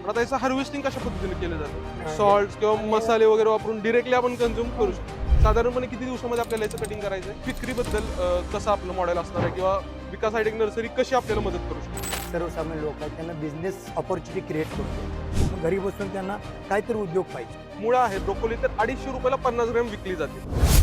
आता याचं हार्वेस्टिंग कशा पद्धतीने केलं जातं? सॉल्ट किंवा मसाले वगैरे वापरून डिरेक्टली आपण कन्झ्युम करू शकतो. साधारणपणे किती दिवसामध्ये आपल्याला याचं कटिंग करायचं आहे? विक्रीबद्दल कसं आपलं मॉडेल असणार आहे किंवा विकास हायटेक नर्सरी कशी आपल्याला मदत करू शकते? सर्वसामान्य लोक आहेत त्यांना बिझनेस ऑपॉर्च्युनिटी क्रिएट करतो. घरी बसून त्यांना काहीतरी उद्योग पाहिजे. मुळा आहे ब्रोकोली तर 250 रुपयाला 50 ग्रॅम विकली जाते.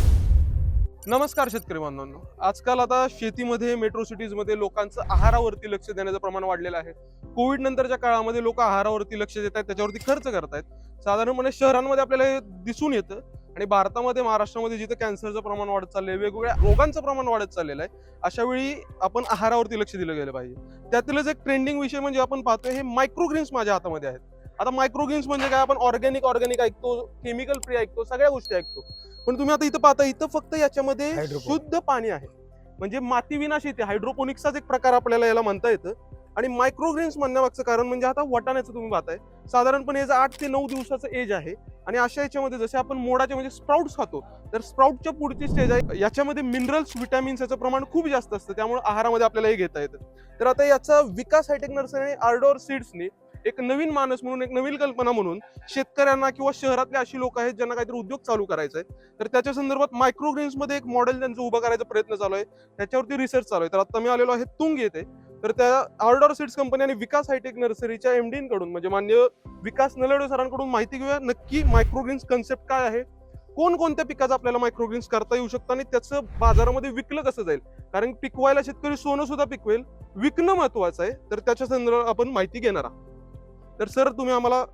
नमस्कार शेतकरी बांधवांनो. आजकाल आता शेतीमध्ये मेट्रो सिटीजमध्ये लोकांचं आहारावरती लक्ष देण्याचं प्रमाण वाढलेलं आहे. कोविड नंतरच्या काळामध्ये लोक आहारावरती लक्ष देत आहेत, त्याच्यावरती खर्च करतायत. साधारणपणे शहरांमध्ये आपल्याला हे दिसून येतं आणि भारतामध्ये महाराष्ट्रामध्ये जिथं कॅन्सरचं प्रमाण वाढत चाललंय, वेगवेगळ्या रोगांचं प्रमाण वाढत चाललेलं आहे, अशा वेळी आपण आहारावरती लक्ष दिलं गेलं पाहिजे. त्यातीलच एक ट्रेंडिंग विषय म्हणजे आपण पाहतोय हे मायक्रोग्रीन्स माझ्या हातामध्ये आहेत. आता मायक्रोग्रीन्स म्हणजे काय? आपण ऑर्गॅनिक ऐकतो, केमिकल फ्री ऐकतो, सगळ्या गोष्टी ऐकतो. पण तुम्ही आता इथं पाहता, इथं फक्त याच्यामध्ये शुद्ध पाणी आहे. म्हणजे माती विना शेती, हायड्रोपोनिक्सचाच एक प्रकार आपल्याला याला म्हणता येतं. आणि मायक्रोग्रीन्स म्हणण्यामागचं कारण म्हणजे आता वाटाण्याचं तुम्ही पाहताय, साधारणपणे याचं 8 ते 9 दिवसाचं एज आहे. आणि अशा याच्यामध्ये जसे आपण मोडाचे म्हणजे स्प्राउट्स खातो, तर स्प्राउटच्या पुढची स्टेज आहे. याच्यामध्ये मिनरल्स, विटॅमिन्स याचं प्रमाण खूप जास्त असतं, त्यामुळे आहारामध्ये आपल्याला हे घेता येतं. तर आता याचा विकास हायटेक नर्सरी आणि आर्डोर सीड्सनी एक नवीन माणूस म्हणून, एक नवीन कल्पना म्हणून शेतकऱ्यांना किंवा शहरातले अशी लोक आहेत ज्यांना काहीतरी उद्योग चालू करायचा आहे, तर त्याच्या संदर्भात मायक्रोग्रीन्स मध्ये एक मॉडेल त्यांचं उभं करायचा प्रयत्न चालू आहे. त्याच्यावरती रिसर्च चालू आहे. तर आता मी आलेलो आहे तुंग येथे. तर त्या आर्डोर सीड्स कंपनी आणि विकास हायटेक नर्सरीच्या एमडी कडून म्हणजे माननीय विकास नलवडे सरांकडून माहिती घेऊया नक्की मायक्रोग्रीन्स कन्सेप्ट काय आहे, कोणकोणत्या पिकाचं आपल्याला मायक्रोग्रीन्स करता येऊ शकतं आणि त्याचं बाजारामध्ये विकलं कसं जाईल. कारण पिकवायला शेतकरी सोनं सुद्धा पिकवेल, विकणं महत्वाचं आहे. तर त्याच्या संदर्भात आपण माहिती घेणार आहोत. तर सर तुम्ही आम्हाला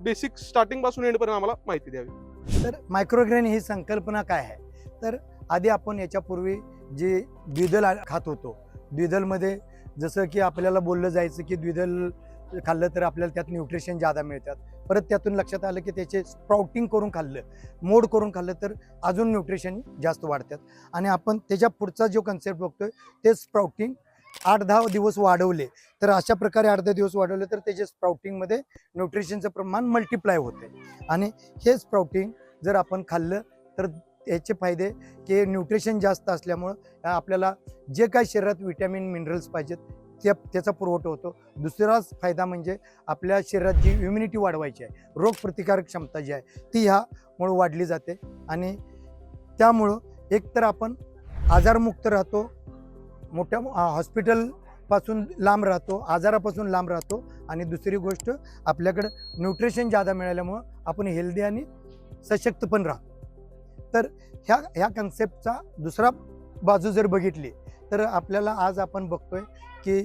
बेसिक स्टार्टिंग पासून एंड पर्यंत आम्हाला माहिती द्यावी. तर मायक्रोग्रेन ही संकल्पना काय आहे? तर आधी आपण याच्यापूर्वी जे द्विदल खात होतो, द्विदलमध्ये जसं की आपल्याला बोललं जायचं की द्विदल खाल्लं तर आपल्याला त्यात न्यूट्रिशन जादा मिळतात. परत त्यातून लक्षात आलं की त्याचे स्प्राउटिंग करून खाल्लं, मोड करून खाल्लं तर अजून न्यूट्रिशन जास्त वाढतात. आणि आपण त्याच्या पुढचा जो कन्सेप्ट बघतोय ते स्प्राउटिंग 8-10 दिवस वाढवले, तर अशा प्रकारे 8-10 दिवस वाढवले तर त्याच्या स्प्राउटिंगमध्ये न्यूट्रिशनचं प्रमाण मल्टिप्लाय होते. आणि हे स्प्राउटिंग जर आपण खाल्लं तर याचे फायदे की न्यूट्रिशन जास्त असल्यामुळं आपल्याला जे काही शरीरात विटॅमिन मिनरल्स पाहिजेत त्याचा पुरवठा होतो. दुसराच फायदा म्हणजे आपल्या शरीरात जी इम्युनिटी वाढवायची आहे, रोगप्रतिकारक क्षमता जी आहे ती ह्यामुळं वाढली जाते. आणि त्यामुळं एकतर आपण आजारमुक्त राहतो, मोठ्या हॉस्पिटलपासून लांब राहतो, आजारापासून लांब राहतो. आणि दुसरी गोष्ट आपल्याकडं न्यूट्रिशन जादा मिळाल्यामुळं आपण हेल्दी आणि सशक्त पण राहतो. तर ह्या कन्सेप्टचा दुसरा बाजू जर बघितली तर आपल्याला आज आपण बघतोय की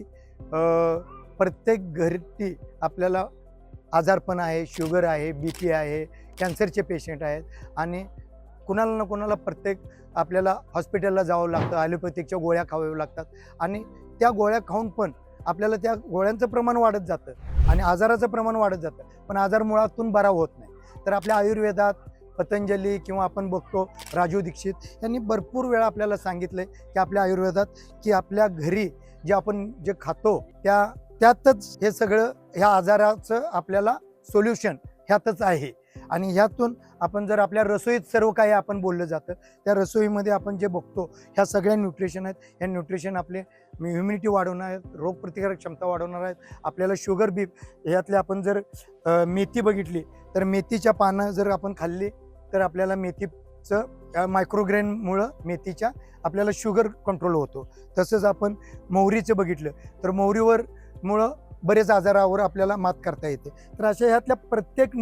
प्रत्येक घरी आपल्याला आजारपण आहे, शुगर आहे, BP आहे, कॅन्सरचे पेशंट आहेत. आणि कुणाला ना कुणाला प्रत्येक आपल्याला हॉस्पिटलला जावं लागतं, ॲलोपॅथिकच्या गोळ्या खाव्या लागतात. आणि त्या गोळ्या खाऊन पण आपल्याला त्या गोळ्यांचं प्रमाण वाढत जातं आणि आजाराचं प्रमाण वाढत जातं, पण आजार मुळातून बरा होत नाही. तर आपल्या आयुर्वेदात पतंजली किंवा आपण बघतो राजू दीक्षित यांनी भरपूर वेळा आपल्याला सांगितलंय की आपल्या आयुर्वेदात की आपल्या घरी जे आपण जे खातो त्यातच हे सगळं ह्या आजाराचं आपल्याला सोल्युशन ह्यातच आहे. आणि ह्यातून आपण जर आपल्या रसोईत सर्व काही आपण बोललं जातं, त्या रसोईमध्ये आपण जे बघतो ह्या सगळ्या न्यूट्रिशन आहेत. ह्या न्यूट्रिशन आपले इम्युनिटी वाढवणार आहेत, रोगप्रतिकारक क्षमता वाढवणार आहेत. आपल्याला शुगर ह्यातले आपण जर मेथी बघितली तर मेथीच्या पानं जर आपण खाल्ली तर आपल्याला मेथीचं मायक्रोग्रेनमुळं मेथीच्या आपल्याला शुगर कंट्रोल होतो. तसंच आपण मोहरीचं बघितलं तर मोहरीमुळं बरेच आजारावर आपल्याला मात करता येते. तर अशा ह्यातल्या प्रत्येक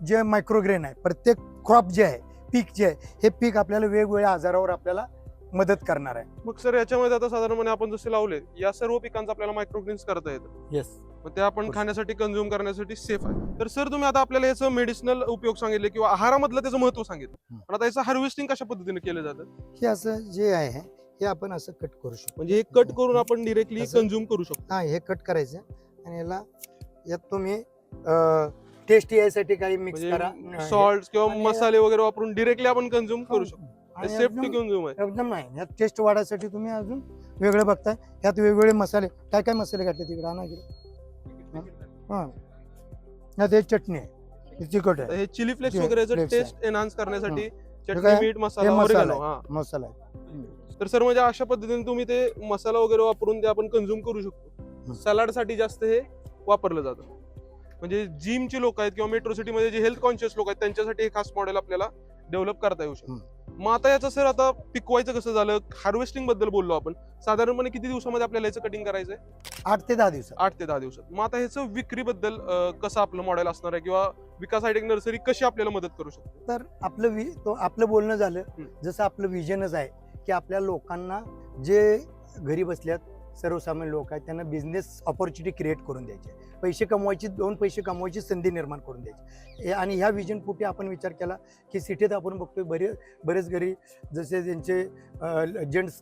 जे मायक्रोग्रेन आहे, प्रत्येक क्रॉप जे आहे, पीक जे आहे, हे पीक आपल्याला वेगवेगळ्या आजारावर आपल्याला मदत करणार आहे. मग सर याच्यामध्ये आता साधारणपणे आपण जसे लावले या सर्व पिकांचं आपल्याला मायक्रोग्रीन्स करता येतं. येस. मग ते आपण खाण्यासाठी कन्झ्युम करण्यासाठी सेफ आहे. तर सर तुम्ही आता आपल्याला याचं मेडिसिनल उपयोग सांगितले किंवा आहारामधलं त्याचं महत्व सांगितलं, पण आता याचं हार्वेस्टिंग कशा पद्धतीने केलं जातं? हे असं जे आहे हे आपण असं कट करू शकतो. म्हणजे हे कट करून आपण डिरेक्टली कन्झ्युम करू शकतो. हा, हे कट करायचं आणि यात तुम्ही टेस्ट यायसाठी काही मिक्स करा, सॉल्ट किंवा आणि मसाले वगैरे वापरून डिरेक्टली आपण कन्झ्युम करू शकतो. सेफ्टी कन्झ्युम आहे एकदम. नाही, यात टेस्ट वाढायसाठी तुम्ही अजून वेगळं बघताय. यात वेगवेगळे मसाले काय मसाले घातले तिकडे आणा गेले. हा, यात हे चटणी आहे, तिखट आहे, हे चिली फ्लेक्स वगैरे टेस्ट एनहान्स करण्यासाठी चटणी, मीठ, मसाला मसाला आहे. तर सर म्हणजे अशा पद्धतीने तुम्ही ते मसाला वगैरे वापरून ते आपण कन्झ्युम करू शकतो. सलाड साठी जास्त हे वापरलं जातं. म्हणजे जिमची लोक आहेत किंवा मेट्रो सिटीमध्ये जे हेल्थ कॉन्शियस लोक आहेत त्यांच्यासाठी हे खास मॉडेल आपल्याला डेव्हलप करता येऊ शकतं. मग आता याचं सर आता पिकवायचं कसं झालं, हार्वेस्टिंग बद्दल बोललो आपण, साधारणपणे किती दिवसामध्ये आपल्याला याचं कटिंग करायचंय? 8 ते 10 दिवसात. 8 ते 10 दिवसात. मग आता ह्याचं विक्रीबद्दल कसं आपलं मॉडेल असणार आहे किंवा विकास हायटेक नर्सरी कशी आपल्याला मदत करू शकते? तर आपलं बोलणं झालं, हम्म. जसं आपलं विजनच आहे की आपल्या लोकांना जे घरी बसल्यात सर्वसामान्य लोक आहेत त्यांना बिझनेस ऑपॉर्च्युनिटी क्रिएट करून द्यायचे, दोन पैसे कमवायची संधी निर्माण करून द्यायची. आणि ह्या विजन पोटी आपण विचार केला की सिटीत आपण बघतोय बरेच घरी जसे ज्यांचे जेंट्स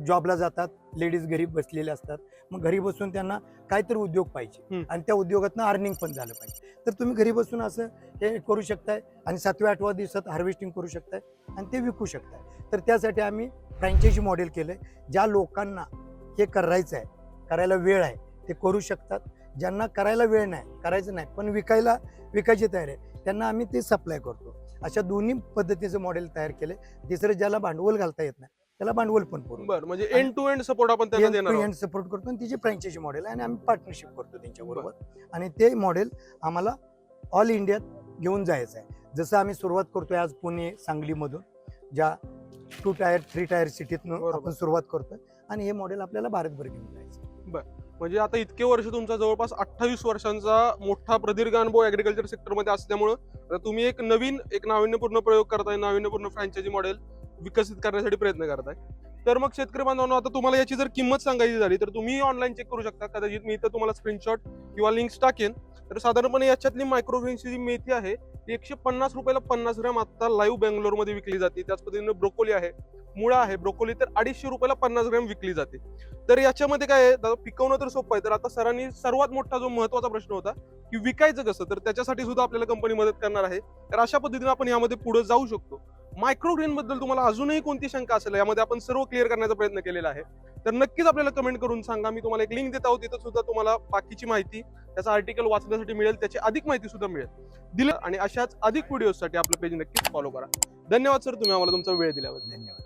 जॉबला जातात, लेडीज घरी बसलेले असतात, मग घरी बसून त्यांना काहीतरी उद्योग पाहिजे आणि त्या उद्योगातनं अर्निंग पण झालं पाहिजे. तर तुम्ही घरी बसून असं हे करू शकताय आणि 7व्या-8व्या दिवसात हार्वेस्टिंग करू शकताय आणि ते विकू शकताय. तर त्यासाठी आम्ही फ्रँचायझी मॉडेल केलंय. ज्या लोकांना हे करायचं आहे, करायला वेळ आहे, ते करू शकतात. ज्यांना करायला वेळ नाही, करायचं नाही पण विकायची तयारी आहे, त्यांना आम्ही ते सप्लाय करतो. अशा दोन्ही पद्धतीचं मॉडेल तयार केले. तिसरं ज्याला भांडवल घालता येत नाही त्याला भांडवल पण पुरवतो. बरं, म्हणजे एंड टू एंड सपोर्ट आपण त्यांना देणार आहोत. सपोर्ट करतो आणि तिची फ्रँचायझी मॉडेल आहे आणि आम्ही पार्टनरशिप करतो त्यांच्याबरोबर. आणि ते मॉडेल आम्हाला ऑल इंडियात घेऊन जायचं आहे. जसं आम्ही सुरुवात करतोय आज पुणे सांगलीमधून, ज्या 2 टायर 3 टायर सिटीतून बरोबर. आपण सुरुवात करतोय आणि हे मॉडेल आपल्याला भारतभर घेऊन जायचं. म्हणजे आता इतके वर्ष तुमचा जवळपास 28 वर्षांचा मोठा प्रदीर्घ अनुभव ऍग्रिकल्चर सेक्टरमध्ये असल्यामुळं आता तुम्ही एक नाविन्यपूर्ण प्रयोग करताय, नाविन्यपूर्ण फ्रँचायझी मॉडेल विकसित करण्यासाठी प्रयत्न करताय. तर मग शेतकरी बांधवांनो, आता तुम्हाला याची जर किंमत सांगायची झाली तर तुम्ही ऑनलाईन चेक करू शकता. कदाचित मी इथं तुम्हाला स्क्रीनशॉट किंवा लिंक्स टाकेन. तर साधारणपणे याच्यातली मायक्रोग्रीनची जी मेथी आहे ती 150 रुपयाला 50 ग्रॅम आता लाईव्ह बेंगलोरमध्ये विकली जाते. त्याच पद्धतीने ब्रोकोली आहे, मुळा आहे, ब्रोकोली तर 250 रुपयाला 50 ग्रॅम विकली जाते. तर याच्यामध्ये काय आहे, दादा पिकवणं तर सोपं आहे. तर आता सरांनी सर्वात मोठा जो महत्वाचा प्रश्न होता की विकायचं कसं, तर त्याच्यासाठी सुद्धा आपल्याला कंपनी मदत करणार आहे. तर अशा पद्धतीने आपण यामध्ये पुढे जाऊ शकतो. मायक्रोग्रीन बद्दल तुम्हाला अजूनही कोणती शंका असेल, यामध्ये आपण सर्व क्लिअर करण्याचा प्रयत्न केलेला आहे. तर नक्कीच आपल्याला कमेंट करून सांगा. मी तुम्हाला एक लिंक देत आहोत, तिथं सुद्धा तुम्हाला बाकीची माहिती, त्याचा आर्टिकल वाचण्यासाठी मिळेल, त्याची अधिक माहिती सुद्धा मिळेल दिलं. आणि अशाच अधिक व्हिडिओसाठी आपलं पेज नक्कीच फॉलो करा. धन्यवाद सर, तुम्ही आम्हाला तुमचा वेळ दिल्याबद्दल. धन्यवाद.